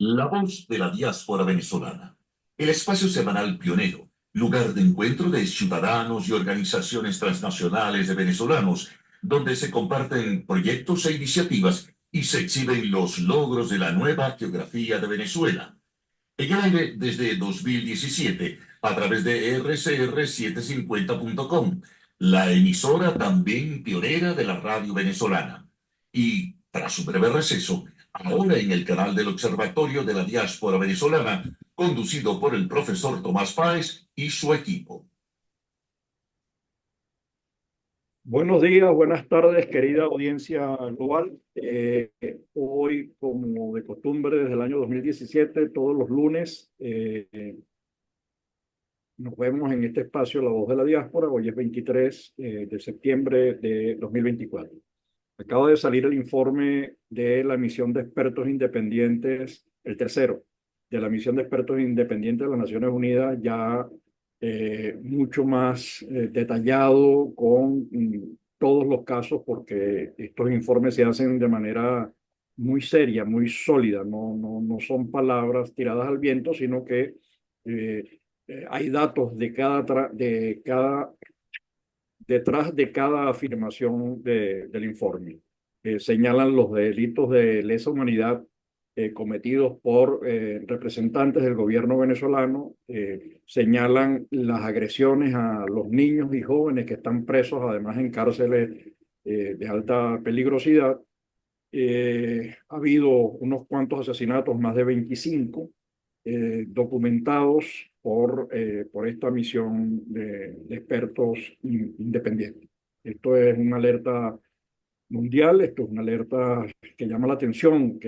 La voz de la diáspora venezolana. El espacio semanal pionero, lugar de encuentro de ciudadanos y organizaciones transnacionales de venezolanos, donde se comparten proyectos e iniciativas y se exhiben los logros de la nueva geografía de Venezuela. En el aire desde 2017, a través de rcr750.com, la emisora también pionera de la radio venezolana. Y, tras su breve receso, ahora en el canal del Observatorio de la Diáspora Venezolana, conducido por el profesor Tomás Páez y su equipo. Buenos días, buenas tardes, querida audiencia global. Hoy, como de costumbre, desde el año 2017, todos los lunes, nos vemos en este espacio La Voz de la Diáspora. Hoy es 23 de septiembre de 2024. Acaba de salir el informe de la misión de expertos independientes, el tercero, de la misión de expertos independientes de las Naciones Unidas, ya mucho más detallado con todos los casos, porque estos informes se hacen de manera muy seria, muy sólida, no son palabras tiradas al viento, sino que hay datos detrás de cada afirmación del informe. Señalan los delitos de lesa humanidad cometidos por representantes del gobierno venezolano, señalan las agresiones a los niños y jóvenes que están presos, además en cárceles de alta peligrosidad. Ha habido unos cuantos asesinatos, más de 25, documentados por esta misión de expertos independientes. Esto es una alerta mundial, esto es una alerta que llama la atención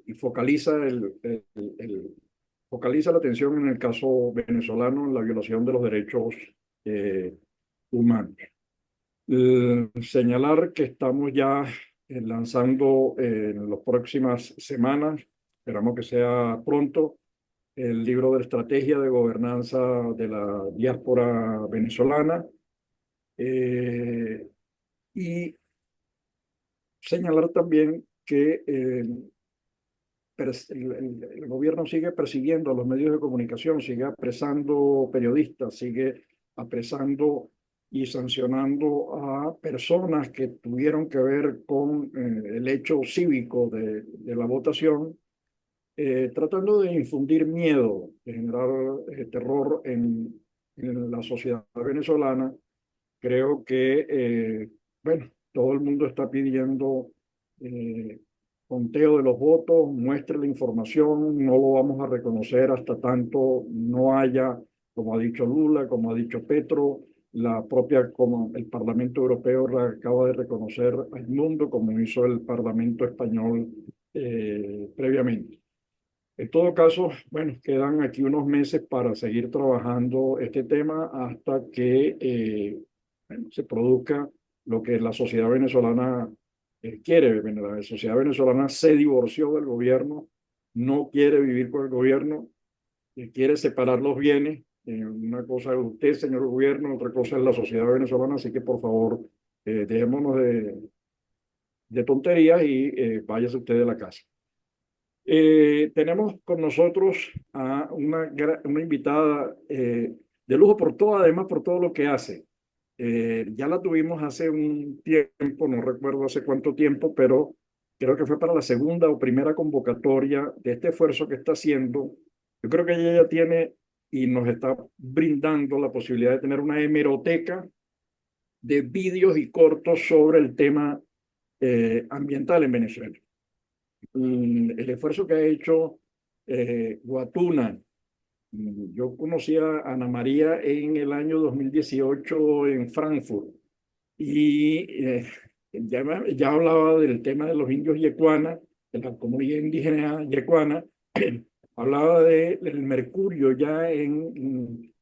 y focaliza la atención en el caso venezolano, en la violación de los derechos eh, humanos. Señalar que estamos ya lanzando en las próximas semanas, esperamos que sea pronto, el libro de estrategia de gobernanza de la diáspora venezolana, eh, y señalar también que el gobierno sigue persiguiendo a los medios de comunicación, sigue apresando periodistas, sigue apresando y sancionando a personas que tuvieron que ver con el hecho cívico de la votación, tratando de infundir miedo, de generar terror en la sociedad venezolana. Creo que, bueno, todo el mundo está pidiendo eh, conteo de los votos, muestre la información, no lo vamos a reconocer hasta tanto no haya, como ha dicho Lula, como ha dicho Petro, como el Parlamento Europeo acaba de reconocer al mundo, como hizo el Parlamento español previamente. En todo caso, bueno, quedan aquí unos meses para seguir trabajando este tema hasta que bueno, se produzca lo que la sociedad venezolana quiere. Bueno, la sociedad venezolana se divorció del gobierno, no quiere vivir con el gobierno, quiere separar los bienes. Una cosa es usted, señor gobierno, otra cosa es la sociedad venezolana, así que por favor, dejémonos de tonterías y váyase usted de la casa. Tenemos con nosotros a una invitada de lujo por todo, además por todo lo que hace. Ya la tuvimos hace un tiempo, no recuerdo hace cuánto tiempo, pero creo que fue para la segunda o primera convocatoria de este esfuerzo que está haciendo. Yo creo que ella ya tiene y nos está brindando la posibilidad de tener una hemeroteca de vídeos y cortos sobre el tema ambiental en Venezuela. El esfuerzo que ha hecho Guatuna. Yo conocí a Ana María en el año 2018 en Frankfurt y ya hablaba del tema de los indios yecuana, de la comunidad indígena yecuana, hablaba del mercurio ya en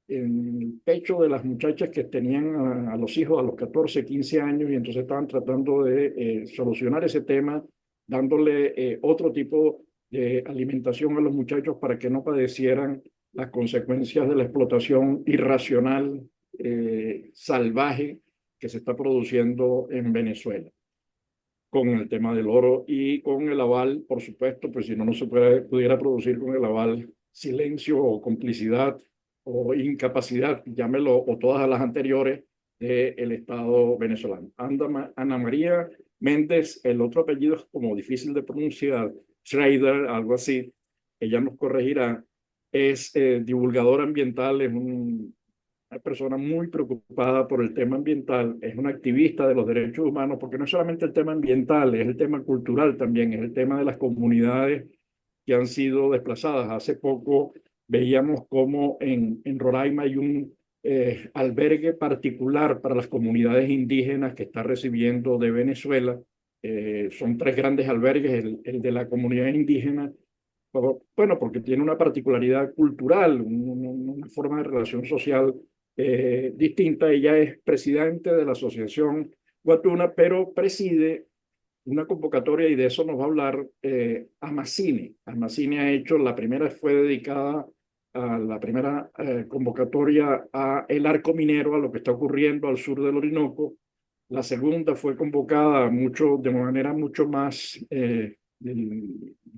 el pecho de las muchachas que tenían a los hijos a los 14, 15 años, y entonces estaban tratando de solucionar ese tema, dándole otro tipo de alimentación a los muchachos para que no padecieran las consecuencias de la explotación irracional, salvaje, que se está produciendo en Venezuela. con el tema del oro y con el aval, por supuesto, pues si no, no se pudiera producir con el aval silencio o complicidad o incapacidad, llámelo, o todas las anteriores del Estado venezolano. Ana María Méndez, el otro apellido es como difícil de pronunciar, Schreider, algo así, ella nos corregirá, es divulgadora ambiental, es una persona muy preocupada por el tema ambiental, es una activista de los derechos humanos, porque no es solamente el tema ambiental, es el tema cultural también, es el tema de las comunidades que han sido desplazadas. Hace poco veíamos cómo en Roraima hay un albergue particular para las comunidades indígenas que está recibiendo de Venezuela. Son tres grandes albergues, el de la comunidad indígena, bueno, porque tiene una particularidad cultural, una forma de relación social distinta. Ella es presidente de la Asociación Guatuna, pero preside una convocatoria, y de eso nos va a hablar Amacine. Amacine ha hecho, la primera fue dedicada a la primera convocatoria a el arco minero, a lo que está ocurriendo al sur del Orinoco. La segunda fue convocada de manera mucho más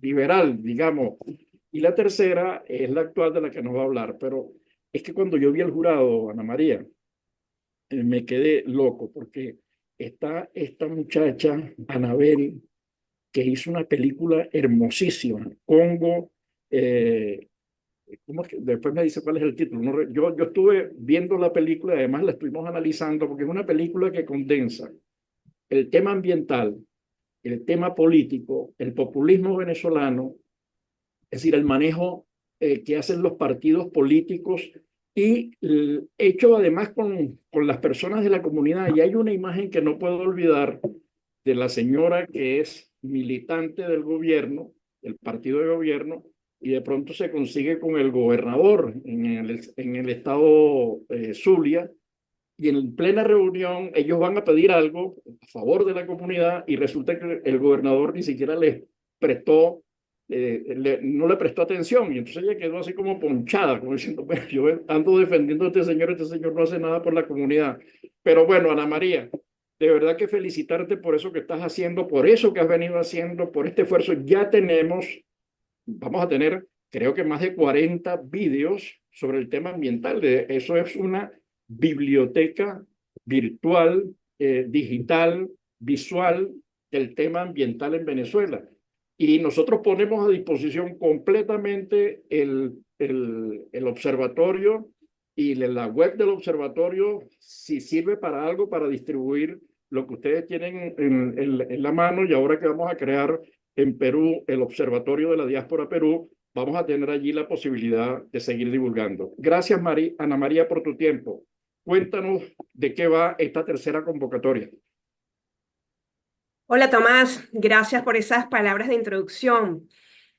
liberal, digamos. Y la tercera es la actual de la que nos va a hablar. Pero es que cuando yo vi al jurado, Ana María, me quedé loco porque está esta muchacha, Anabel, que hizo una película hermosísima, Congo. ¿Cómo es que? Después me dice cuál es el título. Yo estuve viendo la película y además la estuvimos analizando porque es una película que condensa el tema ambiental, el tema político, el populismo venezolano, es decir, el manejo que hacen los partidos políticos y hecho además con las personas de la comunidad. Y hay una imagen que no puedo olvidar de la señora que es militante del gobierno, del partido de gobierno, y de pronto se consigue con el gobernador en el estado Zulia, y en plena reunión ellos van a pedir algo a favor de la comunidad y resulta que el gobernador ni siquiera les prestó, no le prestó atención, y entonces ella quedó así como ponchada, como diciendo, bueno, yo ando defendiendo a este señor no hace nada por la comunidad. Pero bueno, Ana María, de verdad que felicitarte por eso que estás haciendo, por eso que has venido haciendo, por este esfuerzo. Ya vamos a tener, creo que más de 40 vídeos sobre el tema ambiental. Eso es una biblioteca virtual, digital, visual del tema ambiental en Venezuela. Y nosotros ponemos a disposición completamente el observatorio y la web del observatorio, si sirve para algo, para distribuir lo que ustedes tienen en la mano. Y ahora que vamos a crear en Perú el Observatorio de la Diáspora Perú, vamos a tener allí la posibilidad de seguir divulgando. Gracias, Ana María, por tu tiempo. Cuéntanos de qué va esta tercera convocatoria. Hola Tomás, gracias por esas palabras de introducción.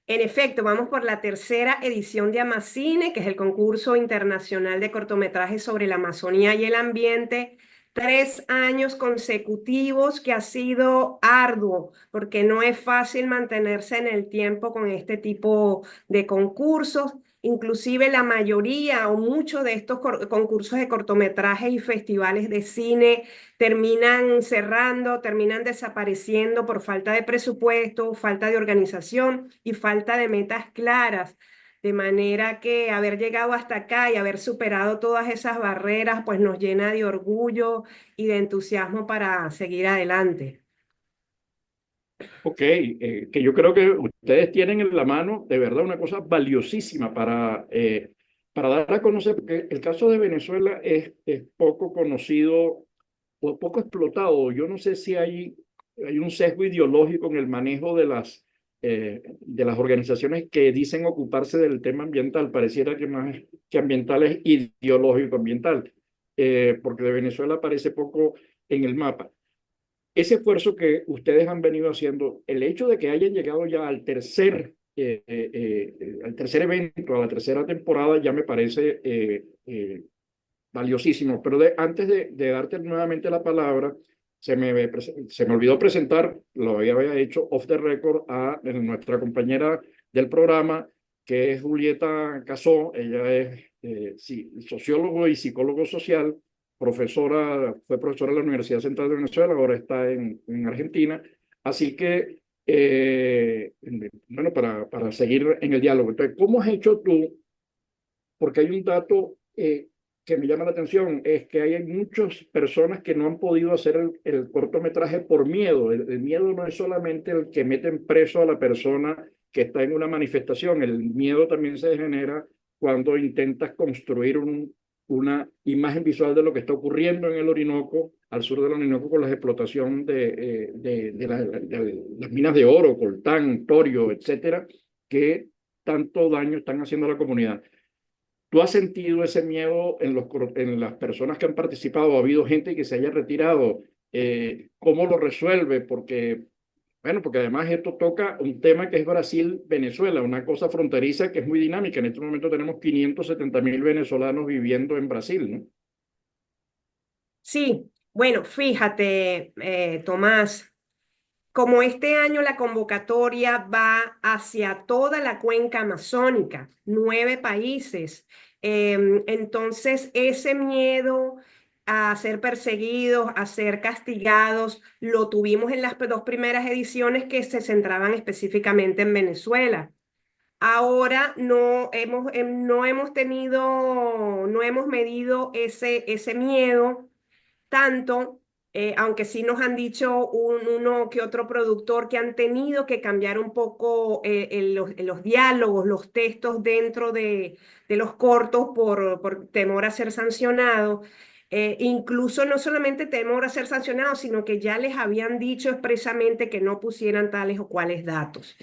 En efecto, vamos por la tercera edición de Amacine, que es el concurso internacional de cortometrajes sobre la Amazonía y el ambiente. 3 años consecutivos que ha sido arduo, porque no es fácil mantenerse en el tiempo con este tipo de concursos. Inclusive la mayoría o muchos de estos concursos de cortometrajes y festivales de cine terminan cerrando, terminan desapareciendo por falta de presupuesto, falta de organización y falta de metas claras. De manera que haber llegado hasta acá y haber superado todas esas barreras, pues nos llena de orgullo y de entusiasmo para seguir adelante. Ok, que yo creo que ustedes tienen en la mano de verdad una cosa valiosísima para dar a conocer, porque el caso de Venezuela es poco conocido o poco explotado. Yo no sé si hay un sesgo ideológico en el manejo de las organizaciones que dicen ocuparse del tema ambiental. Pareciera que más que ambiental es ideológico ambiental, porque de Venezuela aparece poco en el mapa. Ese esfuerzo que ustedes han venido haciendo, el hecho de que hayan llegado ya al tercer evento, a la tercera temporada, ya me parece valiosísimo. Pero antes de darte nuevamente la palabra, se me olvidó presentar, lo había hecho off the record, a nuestra compañera del programa, que es Julieta Casó. Ella es sí, sociólogo y psicólogo social, fue profesora de la Universidad Central de Venezuela, ahora está en Argentina. Así que, bueno, para seguir en el diálogo. Entonces, ¿cómo has hecho tú? Porque hay un dato que me llama la atención, es que hay muchas personas que no han podido hacer el cortometraje por miedo. El miedo no es solamente el que meten preso a la persona que está en una manifestación, el miedo también se genera cuando intentas construir una imagen visual de lo que está ocurriendo en el Orinoco, al sur del Orinoco, con la explotación de las minas de oro, coltán, torio, etcétera, que tanto daño están haciendo a la comunidad. ¿Tú has sentido ese miedo en las personas que han participado? ¿Ha habido gente que se haya retirado? ¿Cómo lo resuelve? Porque, bueno, porque además esto toca un tema que es Brasil-Venezuela, una cosa fronteriza que es muy dinámica. En este momento tenemos 570.000 venezolanos viviendo en Brasil, ¿no? Sí, bueno, fíjate, Tomás. Como este año la convocatoria va hacia toda la cuenca amazónica, 9 países, entonces ese miedo a ser perseguidos, a ser castigados, lo tuvimos en las dos primeras ediciones que se centraban específicamente en Venezuela. Ahora no hemos tenido, no hemos medido ese miedo tanto, aunque sí nos han dicho uno que otro productor que han tenido que cambiar un poco en los diálogos, los textos dentro de los cortos por temor a ser sancionado. Incluso no solamente temor a ser sancionado, sino que ya les habían dicho expresamente que no pusieran tales o cuales datos.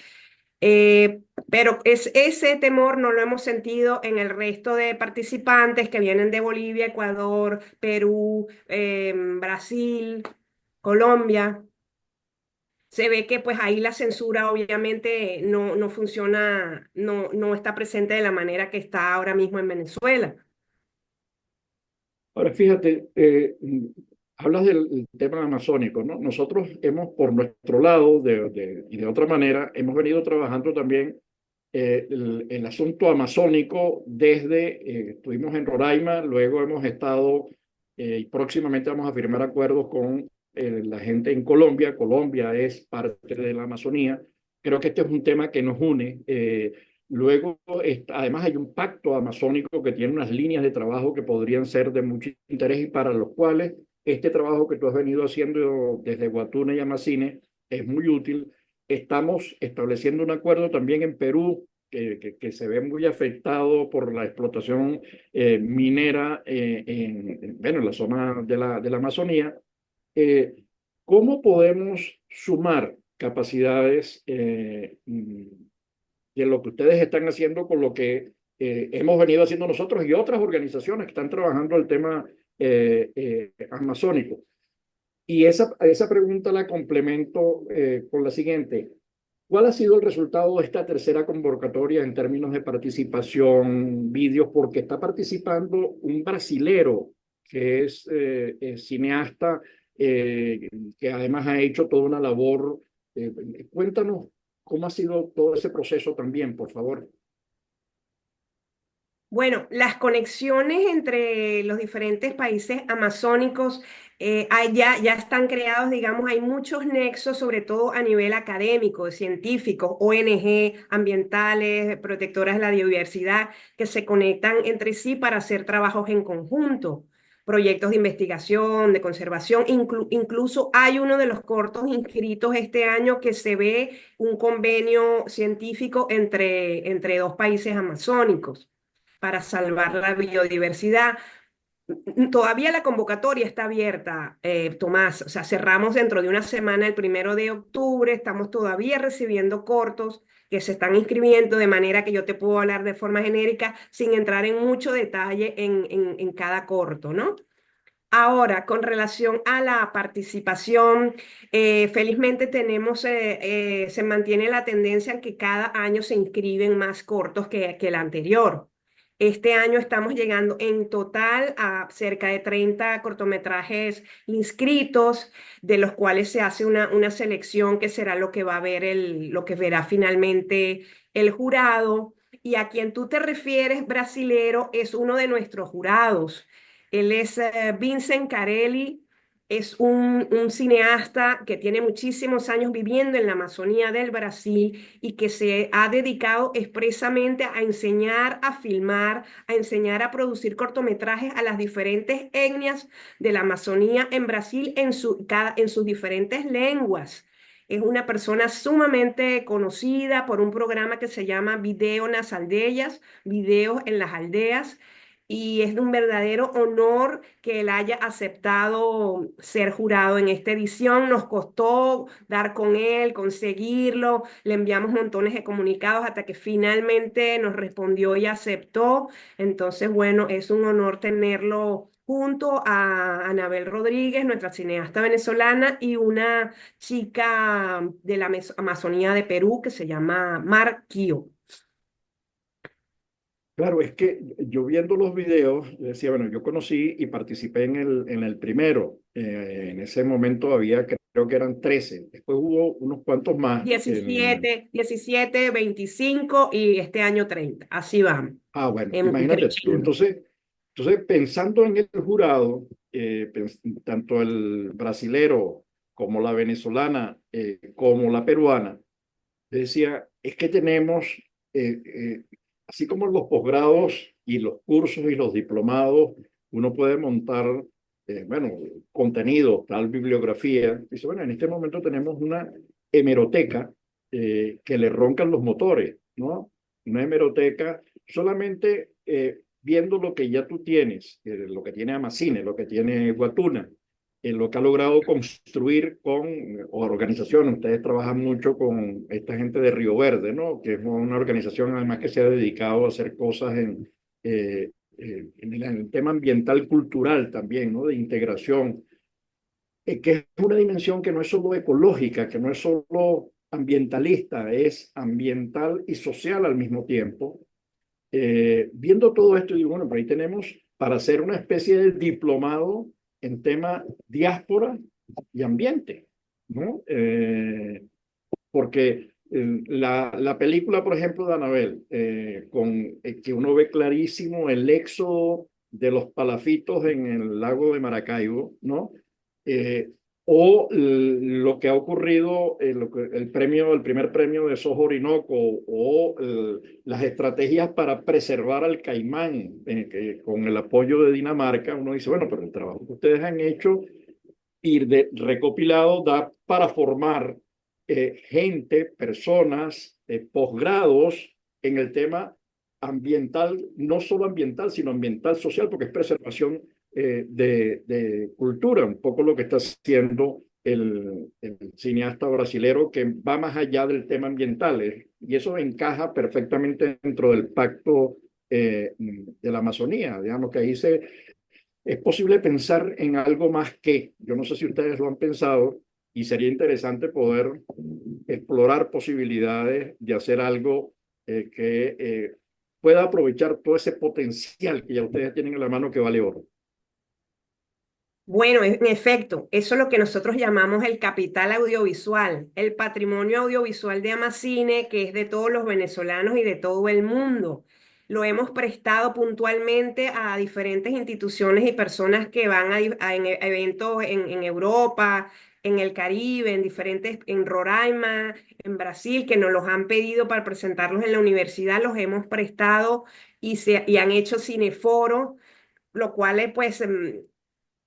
Pero ese temor no lo hemos sentido en el resto de participantes que vienen de Bolivia, Ecuador, Perú, Brasil, Colombia. Se ve que pues ahí la censura obviamente no funciona, no está presente de la manera que está ahora mismo en Venezuela. Ahora, fíjate, hablas del tema amazónico, ¿no? Nosotros hemos, por nuestro lado, y de otra manera, hemos venido trabajando también el asunto amazónico desde, estuvimos en Roraima, luego hemos estado y próximamente vamos a firmar acuerdos con la gente en Colombia. Colombia es parte de la Amazonía. Creo que este es un tema que nos une. Luego, además, hay un pacto amazónico que tiene unas líneas de trabajo que podrían ser de mucho interés y para los cuales este trabajo que tú has venido haciendo desde Guatune y Amacine es muy útil. Estamos estableciendo un acuerdo también en Perú que se ve muy afectado por la explotación minera bueno, en la zona de la Amazonía. Eh, ¿Cómo podemos sumar capacidades de lo que ustedes están haciendo con lo que hemos venido haciendo nosotros y otras organizaciones que están trabajando el tema amazónico? Y esa pregunta la complemento con la siguiente. ¿Cuál ha sido el resultado de esta tercera convocatoria en términos de participación, vídeos? Porque está participando un brasilero que es cineasta, que además ha hecho toda una labor. Cuéntanos cómo ha sido todo ese proceso también, por favor. Bueno, las conexiones entre los diferentes países amazónicos ya están creados, digamos, hay muchos nexos, sobre todo a nivel académico, científico, ONG, ambientales, protectoras de la biodiversidad, que se conectan entre sí para hacer trabajos en conjunto, proyectos de investigación, de conservación. Incluso hay uno de los cortos inscritos este año que se ve un convenio científico entre dos países amazónicos para salvar la biodiversidad. Todavía la convocatoria está abierta, Tomás. O sea, cerramos dentro de una semana, el 1 de octubre. Estamos todavía recibiendo cortos que se están inscribiendo, de manera que yo te puedo hablar de forma genérica sin entrar en mucho detalle en cada corto, ¿no? Ahora, con relación a la participación, felizmente se mantiene la tendencia en que cada año se inscriben más cortos que el anterior. Este año estamos llegando en total a cerca de 30 cortometrajes inscritos, de los cuales se hace una selección que será lo que va a ver lo que verá finalmente el jurado. Y a quien tú te refieres, brasilero, es uno de nuestros jurados. Él es Vincent Carelli. es un cineasta que tiene muchísimos años viviendo en la Amazonía del Brasil y que se ha dedicado expresamente a enseñar a filmar, a enseñar a producir cortometrajes a las diferentes etnias de la Amazonía en Brasil en sus diferentes lenguas. Es una persona sumamente conocida por un programa que se llama Video nas Aldeias, Videos en las Aldeas, y es de un verdadero honor que él haya aceptado ser jurado en esta edición. Nos costó dar con él, conseguirlo, le enviamos montones de comunicados hasta que finalmente nos respondió y aceptó. Entonces, bueno, es un honor tenerlo junto a Anabel Rodríguez, nuestra cineasta venezolana, y una chica de la Amazonía de Perú que se llama Mar Kio. Claro, es que yo viendo los videos, yo decía, bueno, yo conocí y participé en el primero. En ese momento había, creo que eran 13. Después hubo unos cuantos más. 17, 25 y este año 30. Así vamos, Bueno, imagínate tú. creciendo. Entonces, pensando en el jurado, tanto el brasilero como la venezolana, como la peruana, decía, es que tenemos, eh, eh, así como los posgrados y los cursos y los diplomados, uno puede montar, bueno, contenido, tal bibliografía. Dice, bueno, en este momento tenemos una hemeroteca que le roncan los motores, ¿no? Una hemeroteca solamente viendo lo que ya tú tienes, lo que tiene Amacine, lo que tiene Guatuna, en lo que ha logrado construir con organizaciones. Ustedes trabajan mucho con esta gente de Río Verde, ¿no? Que es una organización además que se ha dedicado a hacer cosas en el tema ambiental cultural también, ¿no? De integración, que es una dimensión que no es solo ecológica, que no es solo ambientalista, es ambiental y social al mismo tiempo. Viendo todo esto, digo, bueno, por ahí tenemos para hacer una especie de diplomado en tema diáspora y ambiente, ¿no? Porque la película, por ejemplo, de Anabel, que uno ve clarísimo el éxodo de los palafitos en el lago de Maracaibo, ¿no? Eh, lo que ha ocurrido, el primer premio de Sojo Orinoco, o las estrategias para preservar al caimán, con el apoyo de Dinamarca. Uno dice, bueno, pero el trabajo que ustedes han hecho y recopilado da para formar gente, personas, posgrados en el tema ambiental, no solo ambiental, sino ambiental social, porque es preservación de cultura, un poco lo que está haciendo el cineasta brasilero, que va más allá del tema ambiental, y eso encaja perfectamente dentro del pacto de la Amazonía. Digamos que ahí es posible pensar en algo más que, yo no sé si ustedes lo han pensado, y sería interesante poder explorar posibilidades de hacer algo que pueda aprovechar todo ese potencial que ya ustedes tienen en la mano, que vale oro. Bueno, en efecto, eso es lo que nosotros llamamos el capital audiovisual, el patrimonio audiovisual de Amacine, que es de todos los venezolanos y de todo el mundo. Lo hemos prestado puntualmente a diferentes instituciones y personas que van a eventos en Europa, en el Caribe, en Roraima, en Brasil, que nos los han pedido para presentarlos en la universidad. Los hemos prestado y han hecho cineforos, lo cual pues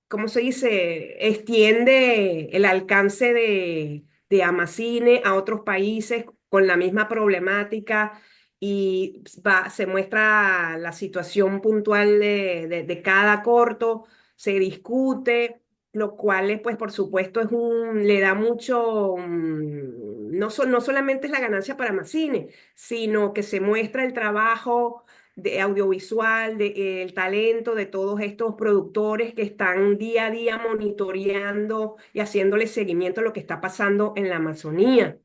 ¿cómo se dice? Extiende el alcance de Amacine a otros países con la misma problemática, y se muestra la situación puntual de cada corto, se discute, lo cual pues por supuesto le da mucho, no solamente es la ganancia para Amacine, sino que se muestra el trabajo de audiovisual, el talento de todos estos productores que están día a día monitoreando y haciéndole seguimiento a lo que está pasando en la Amazonía.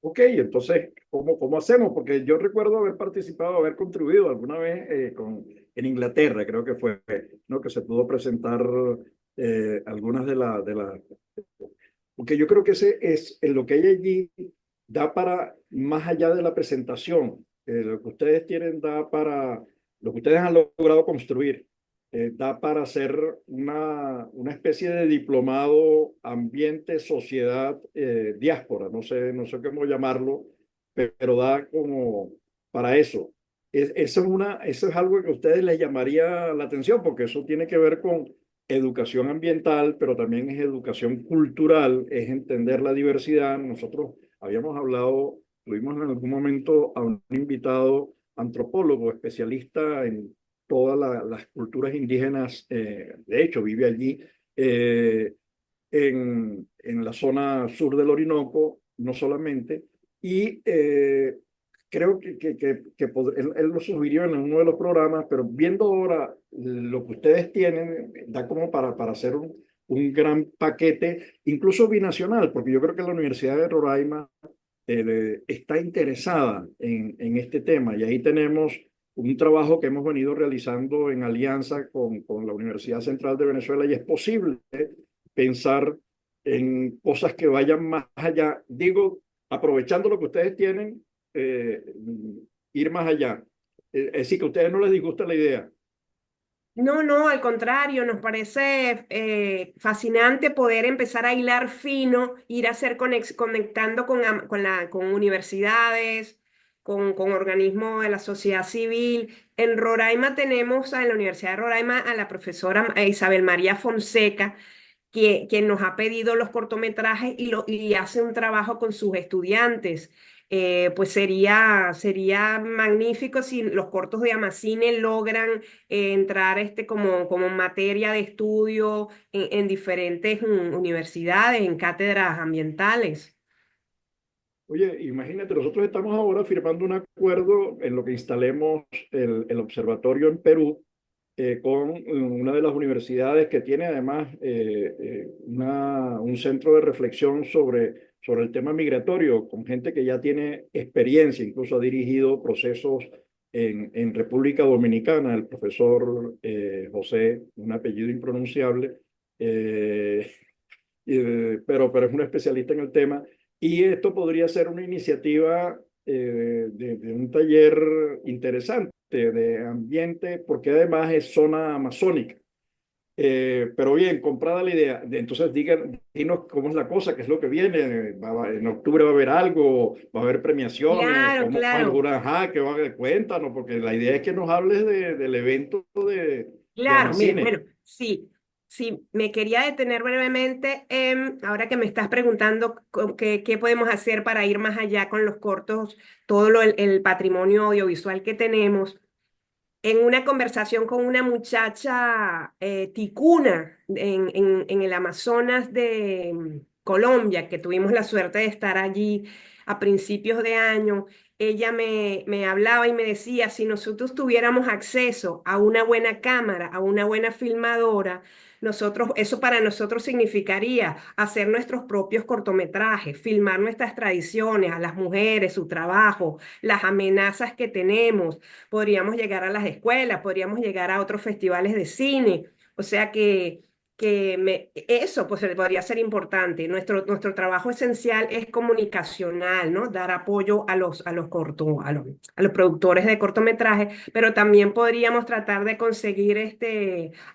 Ok, entonces, ¿cómo hacemos? Porque yo recuerdo haber participado, haber contribuido alguna vez en Inglaterra, creo que fue, ¿no? Que se pudo presentar algunas de las. Porque yo creo que ese es en lo que hay allí, da para más allá de la presentación. Lo que ustedes tienen da para lo que ustedes han logrado construir. Da para hacer una especie de diplomado ambiente, sociedad, diáspora, no sé cómo llamarlo, pero da como para eso. Eso es algo que a ustedes les llamaría la atención, porque eso tiene que ver con educación ambiental, pero también es educación cultural, es entender la diversidad. Nosotros habíamos hablado, tuvimos en algún momento a un invitado antropólogo, especialista en todas las culturas indígenas, de hecho vive allí, eh, en la zona sur del Orinoco, no solamente, y creo él lo sugirió en uno de los programas, pero viendo ahora lo que ustedes tienen, da como para hacer un gran paquete, incluso binacional, porque yo creo que la Universidad de Roraima está interesada en este tema y ahí tenemos un trabajo que hemos venido realizando en alianza con la Universidad Central de Venezuela y es posible pensar en cosas que vayan más allá. Digo, aprovechando lo que ustedes tienen, eh, ir más allá. Es decir, que a ustedes no les disgusta la idea. No, no, al contrario, nos parece fascinante poder empezar a hilar fino, ir a hacer conectando con universidades, con organismos de la sociedad civil. En Roraima tenemos, en la Universidad de Roraima, a la profesora Isabel María Fonseca, quien nos ha pedido los cortometrajes y hace un trabajo con sus estudiantes. Pues sería magnífico si los cortos de Amacine logran entrar como materia de estudio en diferentes universidades, en cátedras ambientales. Oye, imagínate, nosotros estamos ahora firmando un acuerdo en lo que instalemos el observatorio en Perú con una de las universidades que tiene además un centro de reflexión sobre el tema migratorio, con gente que ya tiene experiencia, incluso ha dirigido procesos en República Dominicana, el profesor José, un apellido impronunciable, eh, pero es un especialista en el tema. Y esto podría ser una iniciativa de un taller interesante de ambiente, porque además es zona amazónica. Pero bien, comprada la idea. Entonces, dinos cómo es la cosa, qué es lo que viene. En octubre va a haber algo, va a haber premiaciones, Claro, cómo claro. alguna, ajá, que va a haber, cuéntanos, porque la idea es que nos hables del evento de Claro, mira, Amacine. bueno, sí, sí, me quería detener brevemente, ahora que me estás preguntando qué podemos hacer para ir más allá con los cortos, el patrimonio audiovisual que tenemos. En una conversación con una muchacha ticuna en el Amazonas de Colombia, que tuvimos la suerte de estar allí a principios de año, ella me hablaba y me decía, si nosotros tuviéramos acceso a una buena cámara, a una buena filmadora, eso para nosotros significaría hacer nuestros propios cortometrajes, filmar nuestras tradiciones, a las mujeres, su trabajo, las amenazas que tenemos. Podríamos llegar a las escuelas, podríamos llegar a otros festivales de cine, o sea eso pues podría ser importante. Nuestro trabajo esencial es comunicacional, ¿no? Dar apoyo a los productores de cortometrajes, pero también podríamos tratar de conseguir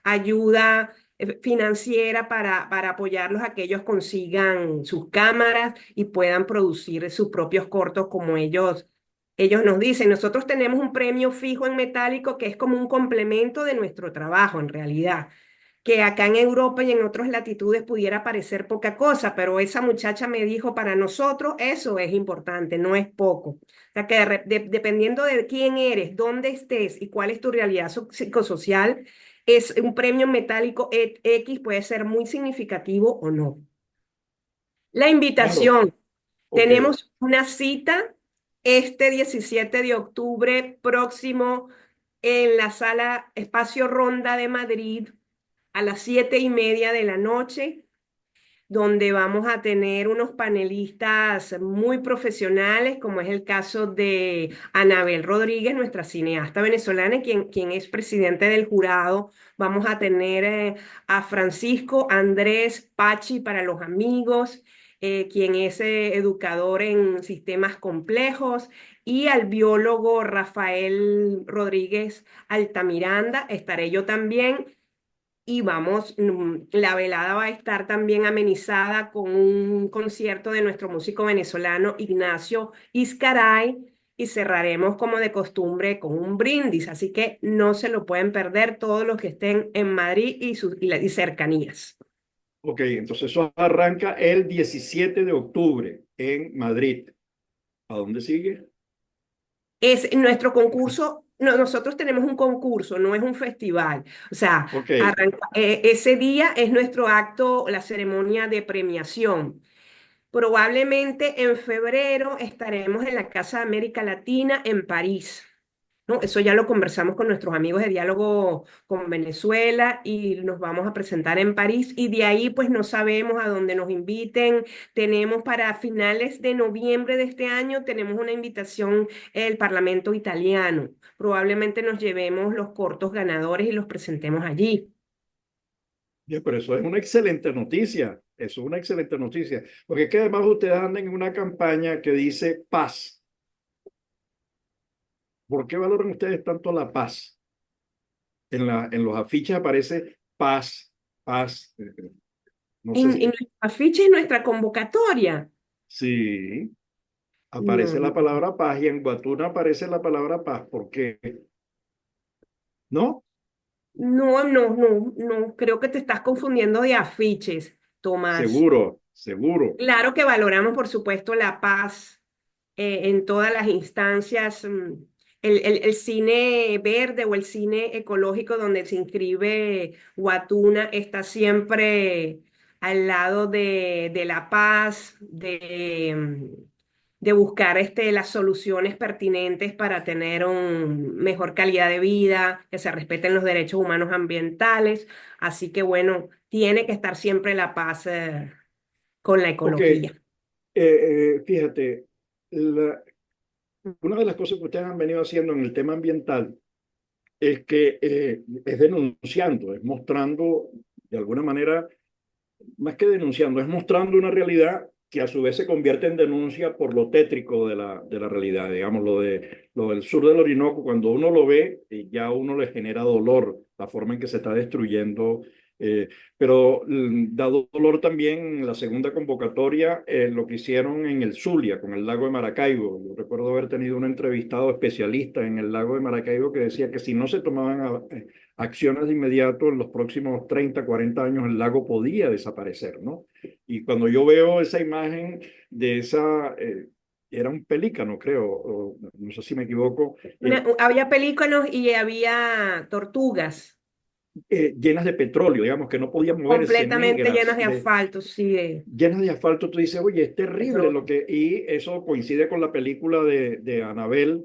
ayuda financiera para apoyarlos a que ellos consigan sus cámaras y puedan producir sus propios cortos como ellos nos dicen. Nosotros tenemos un premio fijo en metálico que es como un complemento de nuestro trabajo en realidad, que acá en Europa y en otras latitudes pudiera parecer poca cosa, pero esa muchacha me dijo, para nosotros eso es importante, no es poco. O sea que dependiendo de quién eres, dónde estés y cuál es tu realidad psicosocial, es un premio metálico X puede ser muy significativo o no. La Claro, invitación. ok. Tenemos una cita este 17 de octubre próximo en la sala Espacio Ronda de Madrid a las 7:30 de la noche, donde vamos a tener unos panelistas muy profesionales, como es el caso de Anabel Rodríguez, nuestra cineasta venezolana, quien es presidente del jurado. Vamos a tener a Francisco Andrés Pachi para los amigos, quien es educador en sistemas complejos, y al biólogo Rafael Rodríguez Altamiranda. Estaré yo también. Y vamos, la velada va a estar también amenizada con un concierto de nuestro músico venezolano Ignacio Izcaray y cerraremos como de costumbre con un brindis, así que no se lo pueden perder todos los que estén en Madrid y cercanías. Ok, entonces eso arranca el 17 de octubre en Madrid. ¿A dónde sigue? Es nuestro concurso, no, nosotros tenemos un concurso, no es un festival. O sea, Ok, ese día es nuestro acto, la ceremonia de premiación. Probablemente en febrero estaremos en la Casa de América Latina en París. ¿No? Eso ya lo conversamos con nuestros amigos de Diálogo con Venezuela y nos vamos a presentar en París y de ahí pues no sabemos a dónde nos inviten. Tenemos para finales de noviembre de este año, tenemos una invitación del Parlamento italiano. Probablemente nos llevemos los cortos ganadores y los presentemos allí. ya, pero eso es una excelente noticia. Eso es una excelente noticia. Porque es que además ustedes andan en una campaña que dice paz. ¿Por qué valoran ustedes tanto la paz? En los afiches aparece paz, paz. No sé En si. nuestro afiche, en nuestra convocatoria. Sí, aparece la No. palabra paz y en Guatuna aparece la palabra paz. ¿Por qué? ¿No? No, no, no, no, creo que te estás confundiendo de afiches, Tomás. Seguro, seguro. Claro que valoramos, por supuesto, la paz en todas las instancias. El cine verde o el cine ecológico donde se inscribe Guatuna está siempre al lado de la paz, de buscar las soluciones pertinentes para tener una mejor calidad de vida, que se respeten los derechos humanos ambientales. Así que bueno, tiene que estar siempre la paz con la Ok, ecología. fíjate, una de las cosas que ustedes han venido haciendo en el tema ambiental es que es denunciando, es mostrando de alguna manera, más que denunciando, es mostrando una realidad que a su vez se convierte en denuncia por lo tétrico de la realidad. Digamos, lo del sur del Orinoco, cuando uno lo ve, ya a uno le genera dolor la forma en que se está destruyendo. eh, pero da dolor también la segunda convocatoria, lo que hicieron en el Zulia, con el lago de Maracaibo. Yo recuerdo haber tenido un entrevistado especialista en el lago de Maracaibo que decía que si no se tomaban acciones de inmediato, en los próximos 30, 40 años el lago podía desaparecer, ¿no? Y cuando yo veo esa imagen de esa, era un pelícano, creo, o no sé si me equivoco, Había pelícanos y había tortugas llenas de petróleo, digamos, que no podían moverse, completamente llenas negras, de asfalto, sí, de llenas de asfalto. Tú dices, oye, es terrible lo petróleo. que... Y eso coincide con la película de Annabelle,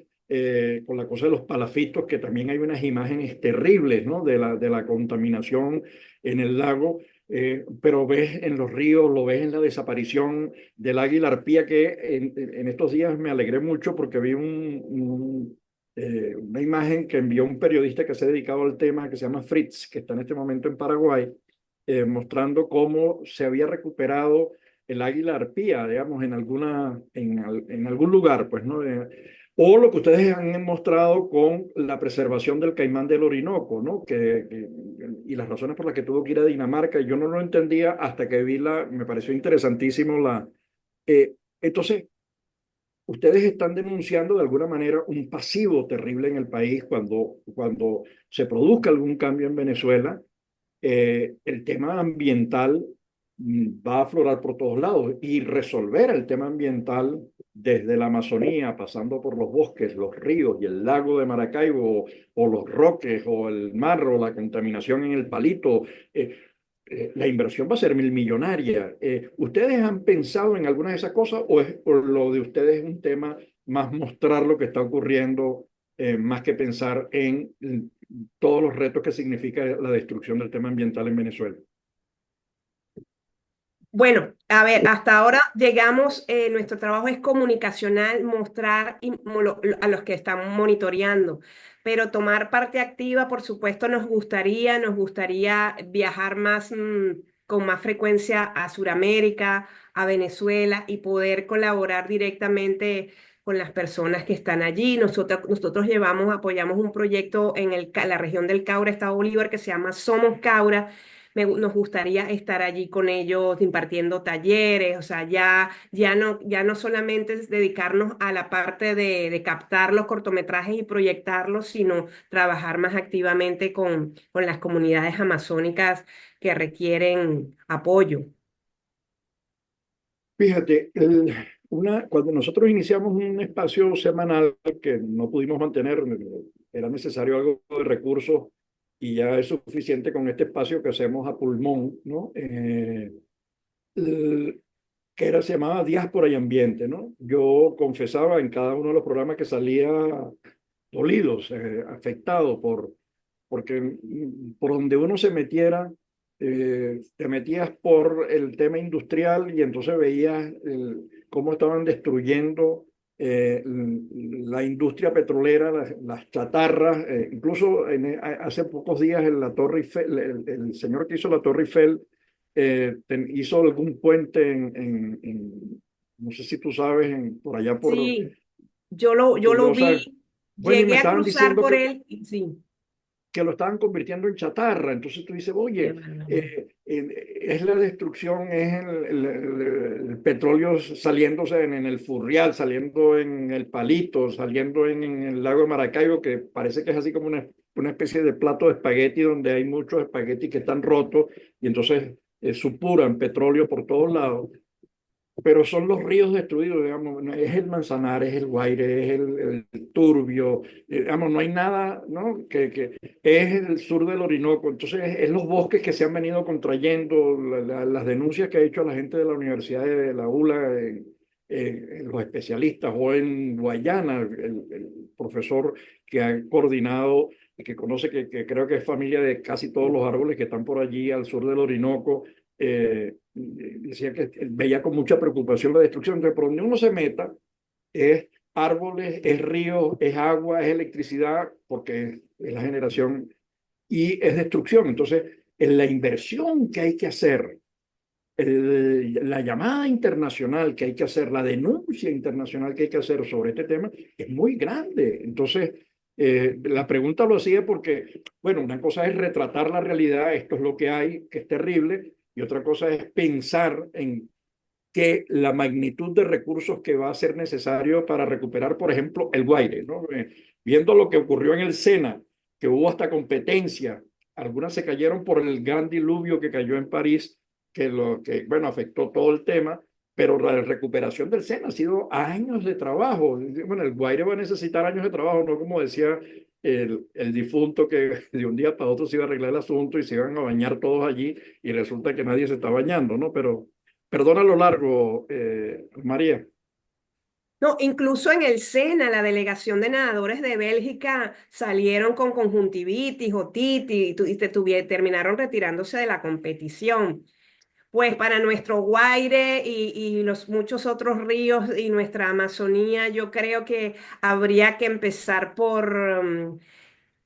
con la cosa de los palafitos, que también hay unas imágenes terribles, ¿no? De la contaminación en el lago. Pero ves en los ríos, lo ves en la desaparición del águila arpía, que en estos días me alegré mucho porque vi una imagen que envió un periodista que se ha dedicado al tema, que se llama Fritz, que está en este momento en Paraguay, mostrando cómo se había recuperado el águila arpía, digamos, en algún lugar, pues, ¿no? O lo que ustedes han mostrado con la preservación del caimán del Orinoco, ¿no? Y las razones por las que tuvo que ir a Dinamarca, yo no lo entendía hasta que me pareció interesantísimo entonces, ustedes están denunciando de alguna manera un pasivo terrible en el país cuando se produzca algún cambio en Venezuela. El tema ambiental va a aflorar por todos lados y resolver el tema ambiental desde la Amazonía, pasando por los bosques, los ríos y el lago de Maracaibo, o los roques, o el mar, o la contaminación en el Palito. La inversión va a ser millonaria. ¿Ustedes han pensado en alguna de esas cosas o lo de ustedes es un tema más mostrar lo que está ocurriendo, más que pensar en todos los retos que significa la destrucción del tema ambiental en Venezuela? Bueno, a ver, hasta ahora llegamos, nuestro trabajo es comunicacional, mostrar a los que están monitoreando, pero tomar parte activa, por supuesto, nos gustaría viajar más, con más frecuencia a Sudamérica, a Venezuela y poder colaborar directamente con las personas que están allí. Nosotros apoyamos un proyecto en la región del Caura, Estado Bolívar, que se llama Somos Caura. Nos gustaría estar allí con ellos impartiendo talleres, o sea, ya no solamente es dedicarnos a la parte de captar los cortometrajes y proyectarlos, sino trabajar más activamente con las comunidades amazónicas que requieren apoyo. Fíjate, cuando nosotros iniciamos un espacio semanal que no pudimos mantener, era necesario algo de recursos y ya es suficiente con este espacio que hacemos a pulmón, ¿no? El- se llamaba Diáspora y Ambiente, ¿no? Yo confesaba en cada uno de los programas que salía dolidos, afectado porque por donde uno se metiera, te metías por el tema industrial y entonces veías cómo estaban destruyendo la industria petrolera, las chatarras, incluso hace pocos días en la Torre Eiffel, el señor que hizo la Torre Eiffel hizo algún puente no sé si tú sabes, por allá Sí, yo por lo Llosa. vi, Bueno, y me llegué a estaban cruzar diciendo por él, y sí, que lo estaban convirtiendo en chatarra. Entonces tú dices, qué oye, barbaridad. es la destrucción, es el petróleo saliéndose en el Furrial, saliendo en el Palito, saliendo en el lago de Maracaibo, que parece que es así como una especie de plato de espagueti donde hay muchos espaguetis que están rotos y entonces supuran petróleo por todos lados, pero son los ríos destruidos, digamos, es el Manzanares, es el Guaire, es el Turbio, digamos, no hay nada, ¿no? Que es el sur del Orinoco, entonces es los bosques que se han venido contrayendo, las denuncias que ha hecho la gente de la Universidad de la ULA, los especialistas, o en Guayana, el profesor que ha coordinado y que conoce, que creo que es familia de casi todos los árboles que están por allí al sur del Orinoco, decía que veía con mucha preocupación la destrucción. Entonces, por donde uno se meta, es árboles, es río, es agua, es electricidad, porque es la generación y es destrucción. Entonces, en la inversión que hay que hacer, la llamada internacional que hay que hacer, la denuncia internacional que hay que hacer sobre este tema es muy grande. Entonces, la pregunta lo hacía porque, bueno, una cosa es retratar la realidad, esto es lo que hay, que es terrible, y otra cosa es pensar en que la magnitud de recursos que va a ser necesario para recuperar, por ejemplo, el Guaire, ¿no? Viendo lo que ocurrió en el Sena, que hubo hasta competencia, algunas se cayeron por el gran diluvio que cayó en París, bueno, afectó todo el tema, pero la recuperación del Sena ha sido años de trabajo. Bueno, el Guaire va a necesitar años de trabajo, no como decía el difunto que de un día para otro se iba a arreglar el asunto y se iban a bañar todos allí y resulta que nadie se está bañando, ¿no? Pero perdona lo largo, María. No, incluso en el SENA, la delegación de nadadores de Bélgica salieron con conjuntivitis, otitis terminaron retirándose de la competición. Pues para nuestro Guaire y los muchos otros ríos y nuestra Amazonía, yo creo que habría que empezar por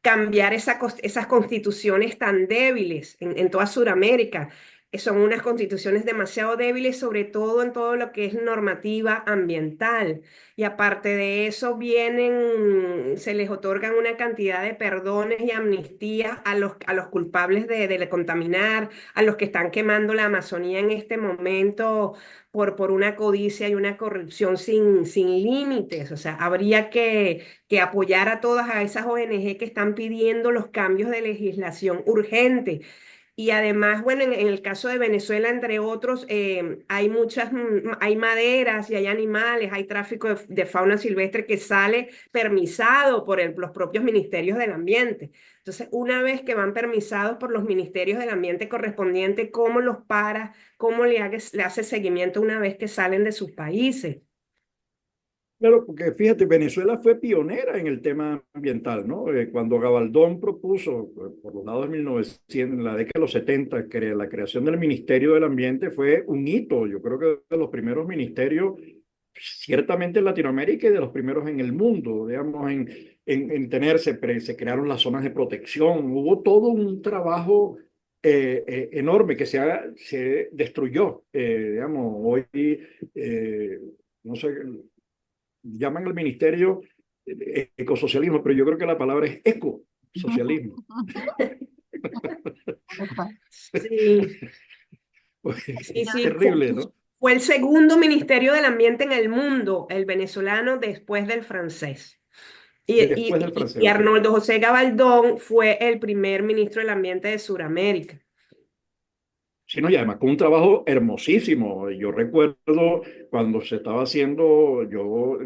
cambiar esas constituciones tan débiles en toda Sudamérica. Son unas constituciones demasiado débiles, sobre todo en todo lo que es normativa ambiental. Y aparte de eso, se les otorgan una cantidad de perdones y amnistías a los culpables de contaminar, a los que están quemando la Amazonía en este momento por una codicia y una corrupción sin límites. O sea, habría que apoyar a todas a esas ONG que están pidiendo los cambios de legislación urgente. Y además, bueno, en el caso de Venezuela, entre otros, hay maderas y hay animales, hay tráfico de fauna silvestre que sale permisado por los propios ministerios del ambiente. Entonces, una vez que van permisados por los ministerios del ambiente correspondientes, ¿cómo los para? ¿Cómo le hace seguimiento una vez que salen de sus países? Claro, porque fíjate, Venezuela fue pionera en el tema ambiental, ¿no? Cuando Gabaldón propuso, por los lados de 1900, en la década de los 70, la creación del Ministerio del Ambiente fue un hito. Yo creo que de los primeros ministerios, ciertamente en Latinoamérica y de los primeros en el mundo, digamos, en tenerse, se crearon las zonas de protección, hubo todo un trabajo enorme que se destruyó, digamos, hoy, no sé, llaman al ministerio ecosocialismo, pero yo creo que la palabra es ecosocialismo. Sí, Pues, sí, es sí. terrible, ¿no? Fue el segundo Ministerio del Ambiente en el mundo, el venezolano, después del francés. Después del francés, Y ok. Arnoldo José Gabaldón fue el primer ministro del Ambiente de Sudamérica. Sí, no, y además con un trabajo hermosísimo. Yo recuerdo cuando se estaba haciendo, yo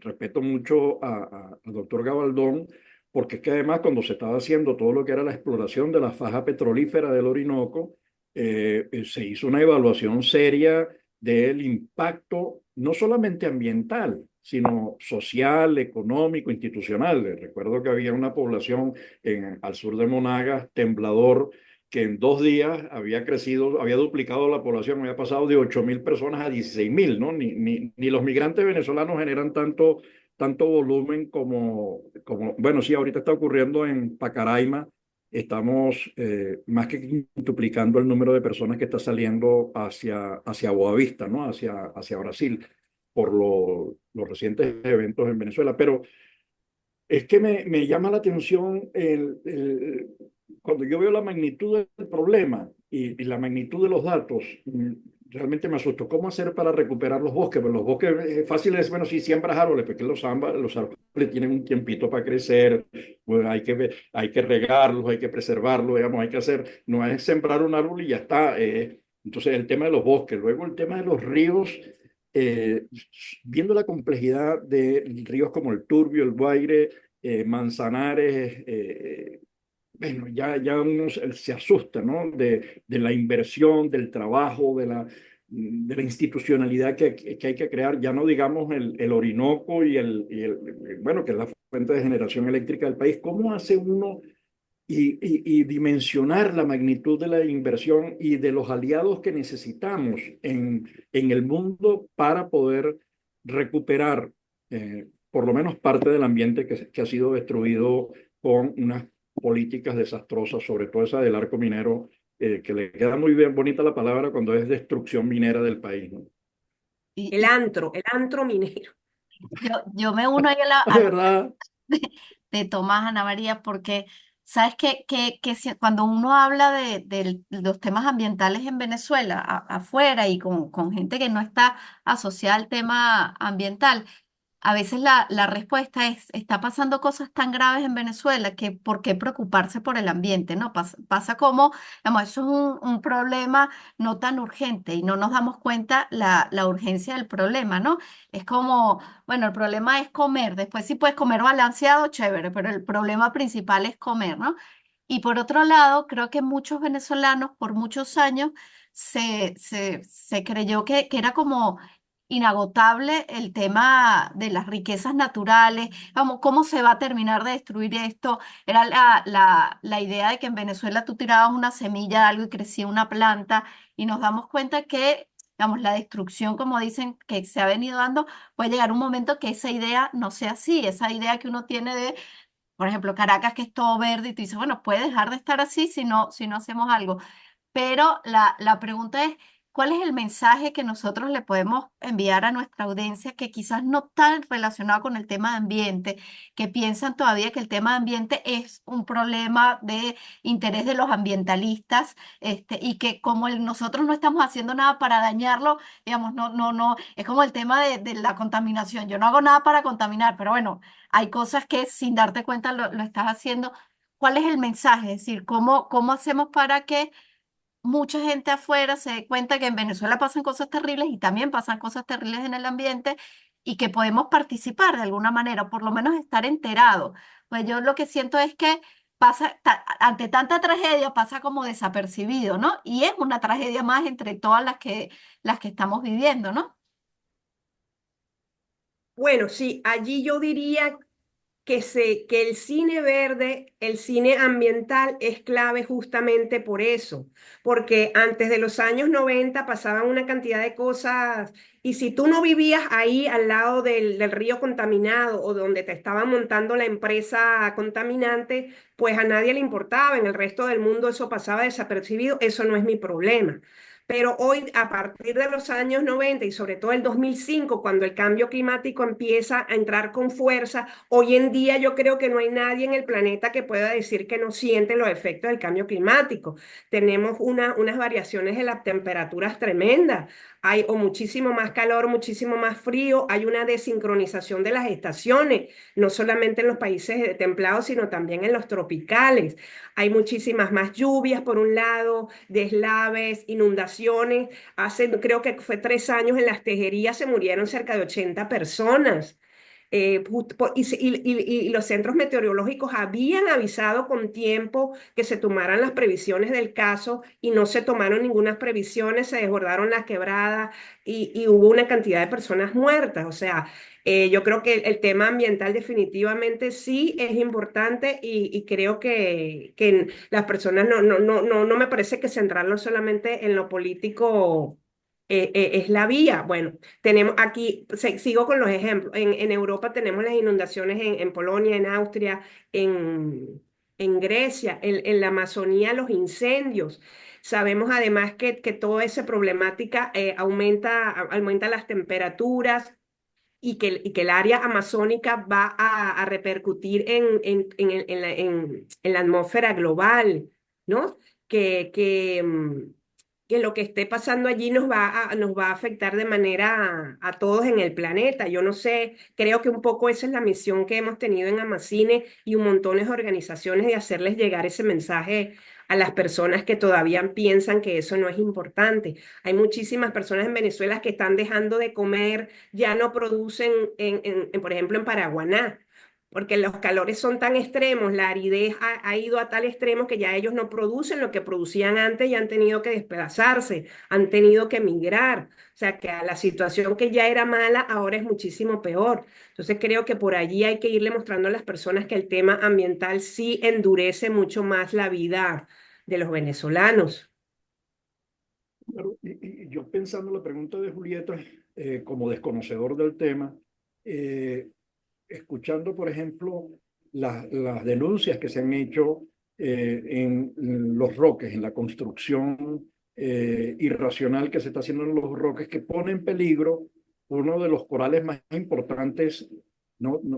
respeto mucho al doctor Gabaldón, porque es que además cuando se estaba haciendo todo lo que era la exploración de la faja petrolífera del Orinoco, se hizo una evaluación seria del impacto, no solamente ambiental, sino social, económico, institucional. Recuerdo que había una población al sur de Monagas, Temblador, que en 2 días había crecido, había duplicado la población, había pasado de 8.000 personas a 16.000, ¿no? Ni los migrantes venezolanos generan tanto volumen bueno, sí, ahorita está ocurriendo en Pacaraima, estamos más que duplicando el número de personas que está saliendo hacia Boavista, ¿no? Hacia Brasil, por los recientes eventos en Venezuela, pero es que me llama la atención cuando yo veo la magnitud del problema y la magnitud de los datos, realmente me asusto. ¿Cómo hacer para recuperar los bosques? Pues los bosques fáciles, bueno, si siembras árboles, porque los árboles tienen un tiempito para crecer, pues hay que regarlos, hay que preservarlos, digamos, hay que hacer, no es sembrar un árbol y ya está. Entonces, el tema de los bosques, luego el tema de los ríos, eh, viendo la complejidad de ríos como el Turbio, el Guaire, Manzanares, bueno, ya uno se asusta, ¿no? De la inversión, del trabajo, de la institucionalidad que hay que crear, ya no digamos el Orinoco bueno, que es la fuente de generación eléctrica del país. ¿Cómo hace uno y dimensionar la magnitud de la inversión y de los aliados que necesitamos en el mundo para poder recuperar por lo menos parte del ambiente que ha sido destruido con unas políticas desastrosas, sobre todo esa del arco minero, que le queda muy bien bonita la palabra cuando es destrucción minera del país, ¿no? Y El antro minero. yo me uno ahí De verdad. de, de Tomás, Ana María, porque sabes que cuando uno habla de los temas ambientales en Venezuela, afuera y con gente que no está asociada al tema ambiental, a veces la respuesta es, está pasando cosas tan graves en Venezuela que por qué preocuparse por el ambiente, ¿no? Pasa como, digamos, eso es un problema no tan urgente y no nos damos cuenta la urgencia del problema, ¿no? Es como, bueno, el problema es comer, después si puedes comer balanceado, chévere, pero el problema principal es comer, ¿no? Y por otro lado, creo que muchos venezolanos por muchos años se creyó que era como inagotable el tema de las riquezas naturales, vamos, cómo se va a terminar de destruir esto. Era la idea de que en Venezuela tú tirabas una semilla de algo y crecía una planta y nos damos cuenta que, digamos, la destrucción, como dicen, que se ha venido dando, puede llegar un momento que esa idea no sea así, esa idea que uno tiene de, por ejemplo, Caracas, que es todo verde y tú dices, bueno, puede dejar de estar así si no hacemos algo. Pero la pregunta es, ¿cuál es el mensaje que nosotros le podemos enviar a nuestra audiencia que quizás no está relacionado con el tema de ambiente, que piensan todavía que el tema de ambiente es un problema de interés de los ambientalistas, y que como nosotros no estamos haciendo nada para dañarlo, digamos, no, es como el tema de la contaminación. Yo no hago nada para contaminar, pero bueno, hay cosas que sin darte cuenta lo estás haciendo. ¿Cuál es el mensaje? Es decir, ¿cómo hacemos para que mucha gente afuera se dé cuenta que en Venezuela pasan cosas terribles y también pasan cosas terribles en el ambiente y que podemos participar de alguna manera, o por lo menos estar enterados? Pues yo lo que siento es que ante tanta tragedia pasa como desapercibido, ¿no? Y es una tragedia más entre todas las que estamos viviendo, ¿no? Bueno, sí, allí yo diría que el cine verde, el cine ambiental es clave justamente por eso, porque antes de los años 90 pasaban una cantidad de cosas y si tú no vivías ahí al lado del río contaminado o donde te estaba montando la empresa contaminante, pues a nadie le importaba, en el resto del mundo eso pasaba desapercibido, eso no es mi problema. Pero hoy, a partir de los años 90 y sobre todo el 2005, cuando el cambio climático empieza a entrar con fuerza, hoy en día yo creo que no hay nadie en el planeta que pueda decir que no siente los efectos del cambio climático. Tenemos unas variaciones de las temperaturas tremendas. Hay o muchísimo más calor, muchísimo más frío, hay una desincronización de las estaciones, no solamente en los países templados, sino también en los tropicales. Hay muchísimas más lluvias, por un lado, deslaves, inundaciones. Hace, creo que fue 3 años en las Tejerías se murieron cerca de 80 personas. Y los centros meteorológicos habían avisado con tiempo que se tomaran las previsiones del caso y no se tomaron ninguna previsiones, se desbordaron las quebradas y hubo una cantidad de personas muertas. O sea, yo creo que el tema ambiental definitivamente sí es importante y creo que las personas no me parece que centrarlo solamente en lo político es la vía. Bueno, tenemos aquí, sigo con los ejemplos, en Europa tenemos las inundaciones en Polonia, en Austria, en Grecia, en la Amazonía los incendios. Sabemos además que toda esa problemática aumenta las temperaturas y que el área amazónica va a repercutir en la atmósfera global, ¿no? Que lo que esté pasando allí nos va a afectar de manera a todos en el planeta. Yo no sé, creo que un poco esa es la misión que hemos tenido en Amacine y un montón de organizaciones de hacerles llegar ese mensaje a las personas que todavía piensan que eso no es importante. Hay muchísimas personas en Venezuela que están dejando de comer, ya no producen, por ejemplo, en Paraguaná, porque los calores son tan extremos, la aridez ha ido a tal extremo que ya ellos no producen lo que producían antes y han tenido que desplazarse, han tenido que emigrar. O sea que a la situación que ya era mala, ahora es muchísimo peor. Entonces creo que por allí hay que irle mostrando a las personas que el tema ambiental sí endurece mucho más la vida de los venezolanos. Claro, y yo pensando en la pregunta de Julieta, como desconocedor del tema, eh, escuchando, por ejemplo, las denuncias que se han hecho en los roques, en la construcción irracional que se está haciendo en los roques, que pone en peligro uno de los corales más importantes.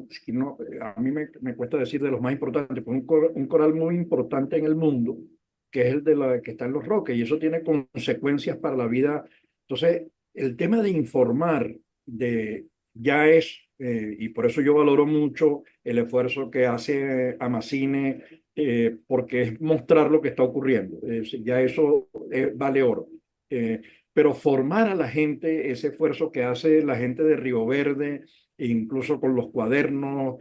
Es que a mí me cuesta decir de los más importantes, pero un coral muy importante en el mundo, que es el de la que está en los roques, y eso tiene consecuencias para la vida. Entonces, el tema de informar ya es, y por eso yo valoro mucho el esfuerzo que hace Amacine, porque es mostrar lo que está ocurriendo. Ya eso vale oro. Eh, pero formar a la gente, ese esfuerzo que hace la gente de Río Verde, e incluso con los cuadernos,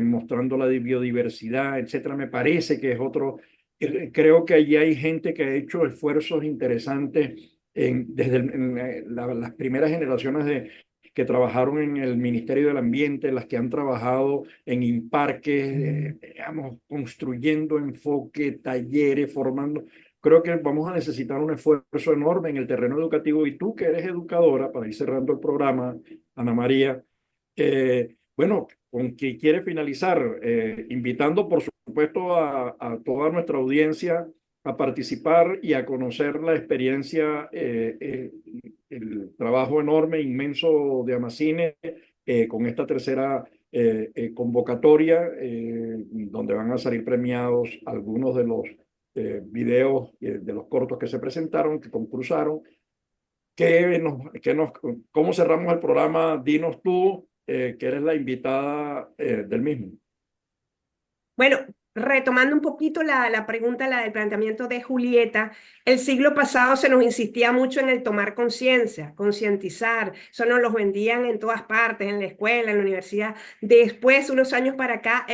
mostrando la biodiversidad, etcétera, me parece que es otro. Creo que allí hay gente que ha hecho esfuerzos interesantes desde las primeras generaciones que trabajaron en el Ministerio del Ambiente, las que han trabajado en Imparques, digamos, construyendo enfoque, talleres, formando. Creo que vamos a necesitar un esfuerzo enorme en el terreno educativo y tú que eres educadora, para ir cerrando el programa, Ana María, bueno, con que quiere finalizar, invitando por supuesto a toda nuestra audiencia a participar y a conocer la experiencia, el trabajo enorme, inmenso de Amacine con esta tercera convocatoria, donde van a salir premiados algunos de los videos, de los cortos que se presentaron, que concursaron. ¿Cómo cerramos el programa? Dinos tú, que eres la invitada del mismo. Bueno, retomando un poquito la pregunta, la del planteamiento de Julieta, el siglo pasado se nos insistía mucho en el tomar conciencia, concientizar, eso nos los vendían en todas partes, en la escuela, en la universidad. Después, unos años para acá,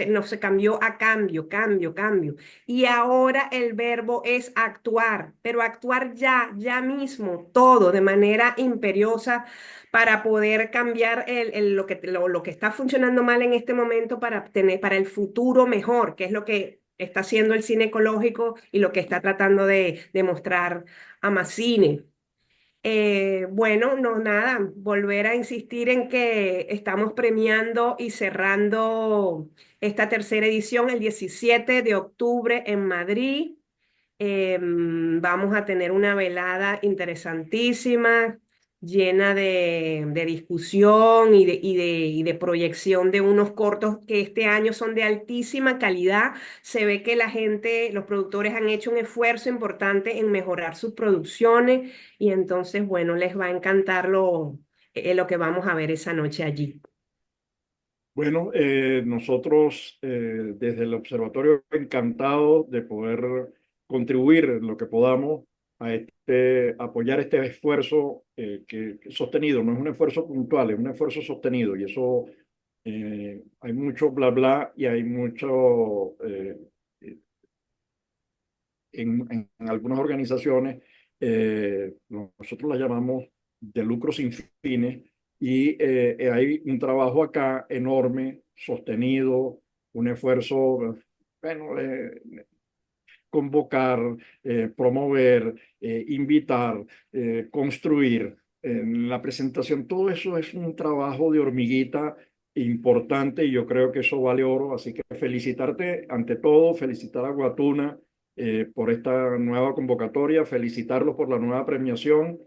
no se cambió a cambio, cambio, cambio. Y ahora el verbo es actuar, pero actuar ya, ya mismo, todo de manera imperiosa para poder cambiar lo que está funcionando mal en este momento para tener para el futuro mejor, que es lo que está haciendo el cine ecológico y lo que está tratando de mostrar Amacine. Bueno, no, nada, volver a insistir en que estamos premiando y cerrando esta tercera edición el 17 de octubre en Madrid. Vamos a tener una velada interesantísima, llena de discusión y de proyección de unos cortos que este año son de altísima calidad. Se ve que la gente, los productores han hecho un esfuerzo importante en mejorar sus producciones y entonces, bueno, les va a encantar lo que vamos a ver esa noche allí. Bueno, nosotros desde el observatorio encantado de poder contribuir en lo que podamos a apoyar este esfuerzo que sostenido, no es un esfuerzo puntual, es un esfuerzo sostenido y eso hay mucho bla bla y hay mucho en algunas organizaciones, nosotros las llamamos de lucro sin fines, y hay un trabajo acá enorme, sostenido, un esfuerzo, bueno, convocar, promover, invitar, construir. En la presentación, todo eso es un trabajo de hormiguita importante y yo creo que eso vale oro. Así que felicitarte ante todo, felicitar a Guatuna por esta nueva convocatoria, felicitarlos por la nueva premiación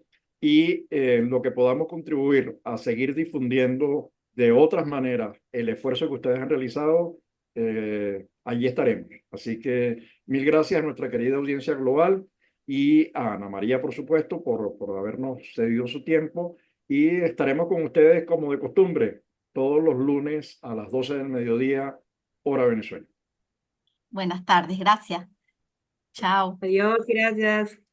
y lo que podamos contribuir a seguir difundiendo de otras maneras el esfuerzo que ustedes han realizado, allí estaremos. Así que mil gracias a nuestra querida audiencia global y a Ana María, por supuesto, por habernos cedido su tiempo. Y estaremos con ustedes como de costumbre todos los lunes a las 12 del mediodía, hora Venezuela. Buenas tardes, gracias. Chao. Adiós, gracias.